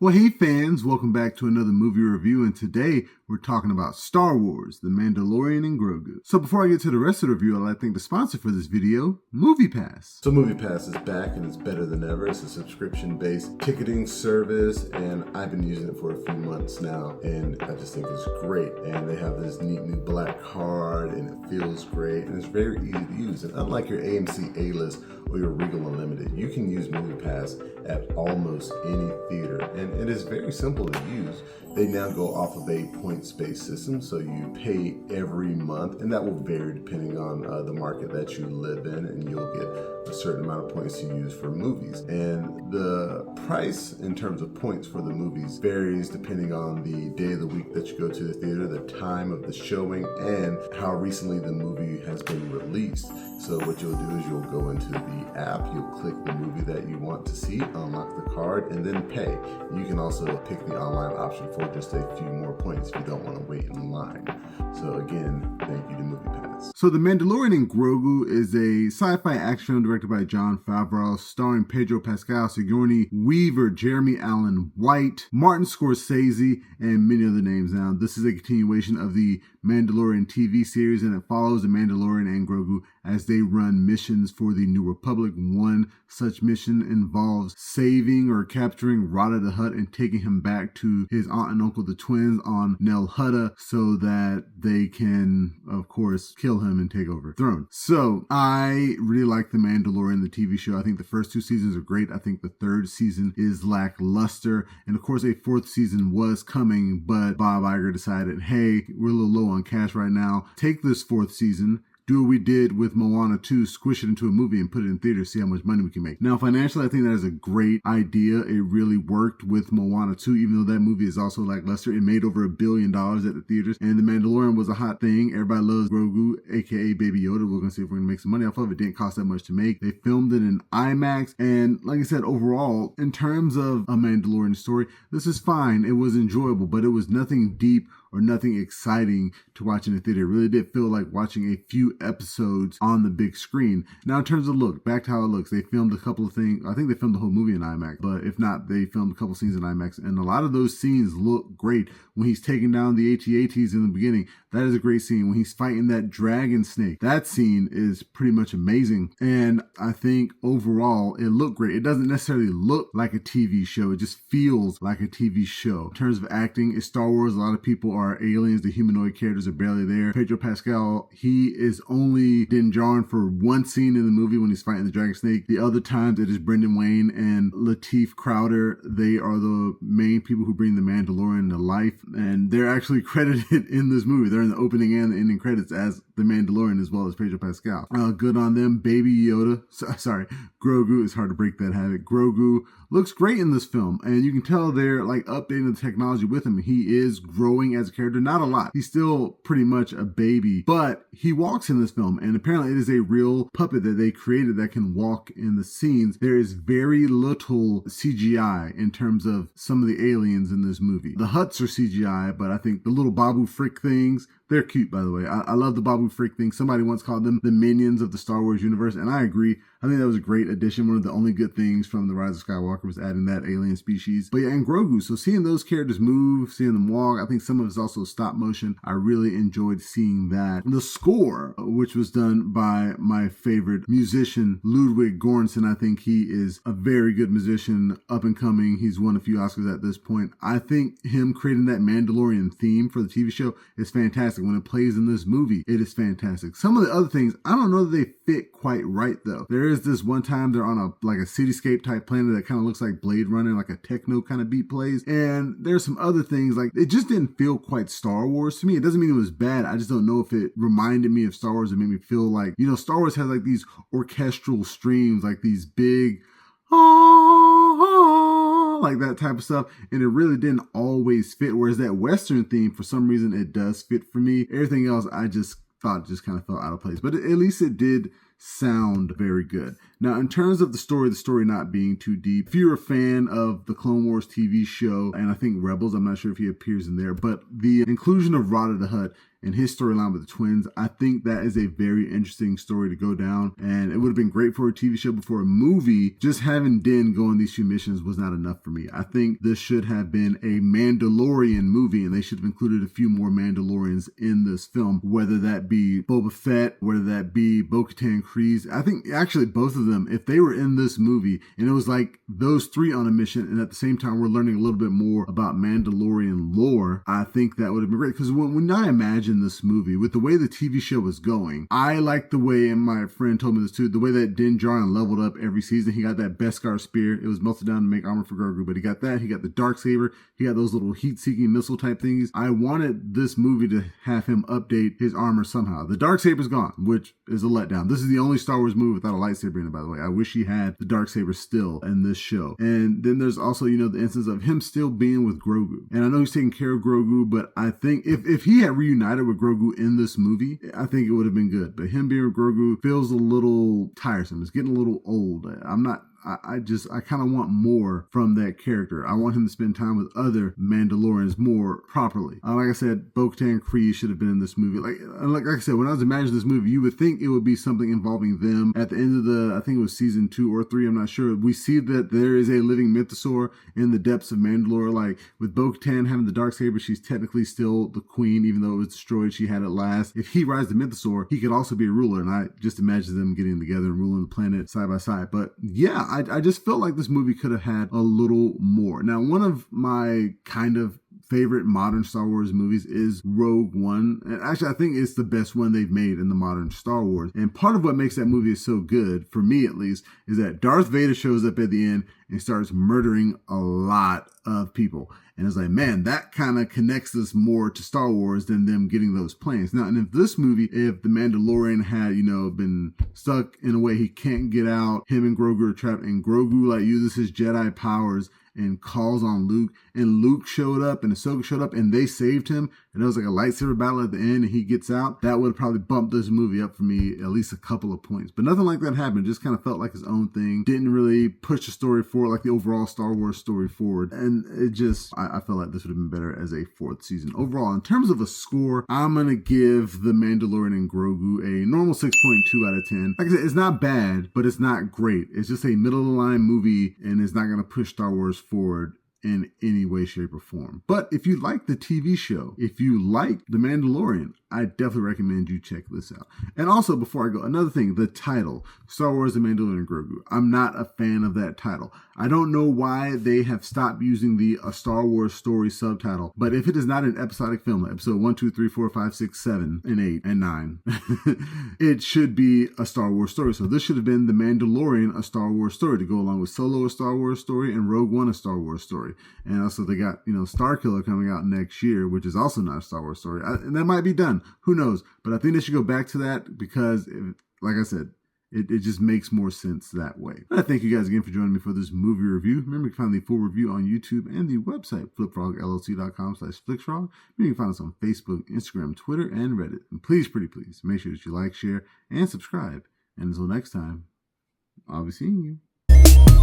Well, hey fans, welcome back to another movie review, and today we're talking about Star Wars, The Mandalorian and Grogu. So before I get to the rest of the review, I'd like to thank the sponsor for this video, MoviePass. So MoviePass is back and it's better than ever. It's a subscription-based ticketing service, and I've been using it for a few months now, and I just think it's great. And they have this neat new black card, and it feels great, and it's very easy to use. And unlike your AMC A-List or your Regal Unlimited, you can use MoviePass at almost any theater, and it is very simple to use. They now go off of a points-based system, so you pay every month, and that will vary depending on the market that you live in, and you'll get a certain amount of points to use for movies. And the price in terms of points for the movies varies depending on the day of the week that you go to the theater, the time of the showing, and how recently the movie has been released. So what you'll do is you'll go into the app, you'll click the movie that you want to see, unlock the card, and then pay. You can also pick the online option for just a few more points if you don't want to wait in line. So again, thank you to MoviePass. So The Mandalorian and Grogu is a sci-fi action film directed by Jon Favreau, starring Pedro Pascal, Sigourney Weaver, Jeremy Allen White, Martin Scorsese, and many other names. Now, this is a continuation of the Mandalorian TV series, and it follows the Mandalorian and Grogu as they run missions for the New Republic. One such mission involves saving or capturing Rotta the Hutt and taking him back to his aunt and uncle, the twins, on Nel Hutta, so that they can, of course, kill him and take over the throne. So I really like The Mandalorian, the TV show. I think the first two seasons are great. I think the third season is lackluster. And of course, a fourth season was coming, but Bob Iger decided, hey, we're a little low on cash right now. Take this fourth season, do what we did with Moana 2, squish it into a movie and put it in theaters, see how much money we can make. Now, financially, I think that is a great idea. It really worked with Moana 2, even though that movie is also lackluster. It made over $1 billion at the theaters, and The Mandalorian was a hot thing. Everybody loves Grogu, aka Baby Yoda. We're going to see if we're going to make some money off of it. It didn't cost that much to make. They filmed it in IMAX, and like I said, overall, in terms of a Mandalorian story, this is fine. It was enjoyable, but it was nothing deep or nothing exciting to watch in the theater. It really did feel like watching a few episodes on the big screen. Now, in terms of look, back to how it looks, they filmed a couple of things. I think they filmed the whole movie in IMAX, but if not, they filmed a couple scenes in IMAX, and a lot of those scenes look great. When he's taking down the AT-ATs in the beginning, that is a great scene. When he's fighting that dragon snake, that scene is pretty much amazing. And I think overall, it looked great. It doesn't necessarily look like a TV show. It just feels like a TV show. In terms of acting, it's Star Wars. A lot of people are aliens. The humanoid characters are barely there. Pedro Pascal, he is only Din Djarin for one scene in the movie when he's fighting the dragon snake. The other times it is Brendan Wayne and Lateef Crowder. They are the main people who bring the Mandalorian to life, and they're actually credited in this movie. They're in the opening and the ending credits as the Mandalorian, as well as Pedro Pascal. Good on them. Baby Yoda, sorry, Grogu, it's hard to break that habit. Grogu looks great in this film, and you can tell they're like updating the technology with him. He is growing as a character, not a lot. He's still pretty much a baby, but he walks in this film, and apparently it is a real puppet that they created that can walk in the scenes. There is very little CGI in terms of some of the aliens in this movie. The Hutts are CGI, but I think the little Babu Frick things, they're cute, by the way. I love the Babu Frick thing. Somebody once called them the minions of the Star Wars universe, and I agree. I think that was a great addition. One of the only good things from The Rise of Skywalker was adding that alien species. But yeah, and Grogu. So seeing those characters move, seeing them walk, I think some of it's also stop motion. I really enjoyed seeing that. The score, which was done by my favorite musician, Ludwig Göransson. I think he is a very good musician, up and coming. He's won a few Oscars at this point. I think him creating that Mandalorian theme for the TV show is fantastic. When it plays in this movie, it is fantastic. Some of the other things, I don't know that they fit quite right though. There is this one time they're on a cityscape type planet that kind of looks like Blade Runner, like a techno kind of beat plays. And there's some other things, like it just didn't feel quite Star Wars to me. It doesn't mean it was bad. I just don't know if it reminded me of Star Wars. It made me feel like, you know, Star Wars has like these orchestral streams, like these big like that type of stuff, and it really didn't always fit. Whereas that Western theme, for some reason, it does fit for me. Everything else, I just thought just kind of felt out of place. But at least it did sound very good. Now, in terms of the story not being too deep, if you're a fan of the Clone Wars TV show, and I think Rebels, I'm not sure if he appears in there, but the inclusion of Rotta the Hutt and his storyline with the twins. I think that is a very interesting story to go down, and it would have been great for a TV show, but for a movie, just having Din go on these few missions was not enough for me. I think this should have been a Mandalorian movie, and they should have included a few more Mandalorians in this film, whether that be Boba Fett, whether that be Bo-Katan Kryze. I think actually both of them, if they were in this movie and it was like those three on a mission, and at the same time we're learning a little bit more about Mandalorian lore, I think that would have been great. Because when I imagine this movie, with the way the TV show was going, I like the way, and my friend told me this too, the way that Din Djarin leveled up every season. He got that Beskar spear. It was melted down to make armor for Grogu, but he got that. He got the Darksaber. He got those little heat-seeking missile type things. I wanted this movie to have him update his armor somehow. The Darksaber's gone, which is a letdown. This is the only Star Wars movie without a lightsaber in it, by the way. I wish he had the Darksaber still in this show. And then there's also, the instance of him still being with Grogu. And I know he's taking care of Grogu, but I think if he had reunited with Grogu in this movie, I think it would have been good. But him being with Grogu feels a little tiresome. It's getting a little old. I kind of want more from that character. I want him to spend time with other Mandalorians more properly. Like I said, Bo-Katan Kryze should have been in this movie. Like I said, when I was imagining this movie, you would think it would be something involving them. At the end of I think it was season 2 or 3, I'm not sure. We see that there is a living mythosaur in the depths of Mandalore. Like with Bo-Katan having the Darksaber, she's technically still the queen, even though it was destroyed. She had it last. If he rides the mythosaur, he could also be a ruler. And I just imagine them getting together and ruling the planet side by side. But yeah, I just felt like this movie could have had a little more. Now, one of my kind of favorite modern Star Wars movies is Rogue One. And actually, I think it's the best one they've made in the modern Star Wars. And part of what makes that movie so good, for me at least, is that Darth Vader shows up at the end and starts murdering a lot of people. And it's like, man, that kind of connects us more to Star Wars than them getting those planes. Now, and if this movie, if the Mandalorian had, been stuck in a way he can't get out, him and Grogu are trapped, and Grogu uses his Jedi powers and calls on Luke, and Luke showed up and Ahsoka showed up and they saved him, and there was like a lightsaber battle at the end and he gets out, that would probably bump this movie up for me at least a couple of points. But nothing like that happened. It just kind of felt like his own thing. Didn't really push the story forward, like the overall Star Wars story forward. And it just, I felt like this would have been better as a 4th season. Overall, in terms of a score, I'm going to give The Mandalorian and Grogu a normal 6.2 out of 10. Like I said, it's not bad, but it's not great. It's just a middle of the line movie, and it's not going to push Star Wars forward in any way, shape, or form. But if you like the TV show, if you like The Mandalorian, I definitely recommend you check this out. And also, before I go, another thing, the title, Star Wars The Mandalorian and Grogu. I'm not a fan of that title. I don't know why they have stopped using the A Star Wars Story subtitle, but if it is not an episodic film, like episode 1, 2, 3, 4, 5, 6, 7, and 8, and 9, it should be a Star Wars story. So this should have been The Mandalorian, a Star Wars story, to go along with Solo, a Star Wars story, and Rogue One, a Star Wars story. And also they got, Starkiller coming out next year, which is also not a Star Wars story. And that might be done. Who knows? But I think they should go back to that because, like I said, it just makes more sense that way. I thank you guys again for joining me for this movie review. Remember, you can find the full review on YouTube and the website, flipfrogllc.com/flicksfrog. You can find us on Facebook, Instagram, Twitter, and Reddit. And please, pretty please, make sure that you like, share, and subscribe. And until next time, I'll be seeing you.